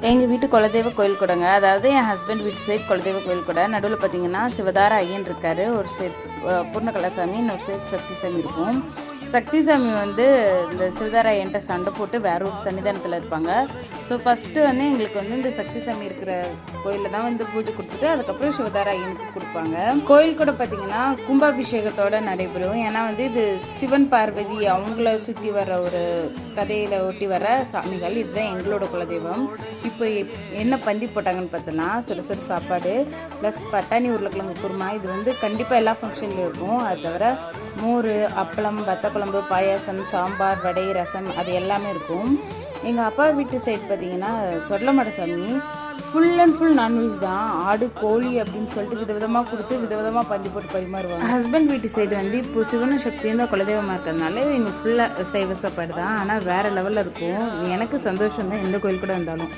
எங்கள் வீட்டு குலதெய்வ கோயில் கூடங்க. அதாவது என் ஹஸ்பண்ட் வீட்டு சைட் குலதெய்வ கோயில் கூட. நடுவில் பார்த்தீங்கன்னா சிவதார ஐயன் இருக்கார். ஒரு சைட் பூர்ணகலாசாமி, இன்னொரு சைட் சக்திசாமி இருக்கும். சக்திசாமி வந்து இந்த சிவதார ஐயன்ட்ட சண்டை போட்டு வேற ஒரு சன்னிதானத்தில் இருப்பாங்க. ஸோ ஃபஸ்ட்டு வந்து எங்களுக்கு வந்து இந்த சக்திசாமி இருக்கிற கோயிலில் தான் வந்து பூஜை கொடுத்துட்டு அதுக்கப்புறம் சிவதார ஐயனுக்கு கொடுப்பாங்க. கோயில் கூட பார்த்தீங்கன்னா கும்பாபிஷேகத்தோடு நடைபெறும். ஏன்னா வந்து இது சிவன் பார்வதி அவங்கள சுற்றி வர ஒரு கதையில் ஒட்டி வர சாமிகள். இதுதான் எங்களோட குலதெய்வம். இப்போ என்ன பந்தி போட்டாங்கன்னு பார்த்தோன்னா சுட சாப்பாடு ப்ளஸ் பட்டாணி உருளைக்கிழங்கு குருமா. இது வந்து கண்டிப்பாக எல்லா ஃபங்க்ஷன்லேயும் இருக்கும். அது தவிர மோர், அப்பளம், வத்த குழம்பு, பாயாசம், சாம்பார், வடை, ரசம் அது எல்லாமே இருக்கும். எங்கள் அப்பா வீட்டு சைட் பார்த்தீங்கன்னா சொடலமட சாமி ஃபுல் அண்ட் ஃபுல் நான்வெஜ் தான். ஆடு, கோழி அப்படின்னு சொல்லிட்டு விதவிதமாக கொடுத்து விதவிதமாக பந்தி போட்டு பரிமாறுவாங்க. ஹஸ்பண்ட் வீட்டு சைடு வந்து இப்போ சிவனும் சக்தியும் தான் குலதெய்வமாக இருக்கிறதுனால இங்கே ஃபுல்லாக சைவ சாப்பாடு தான். ஆனால் வேறு லெவலில் இருக்கும். எனக்கு சந்தோஷம் தான் எந்த கோயில் கூட வந்தாலும்.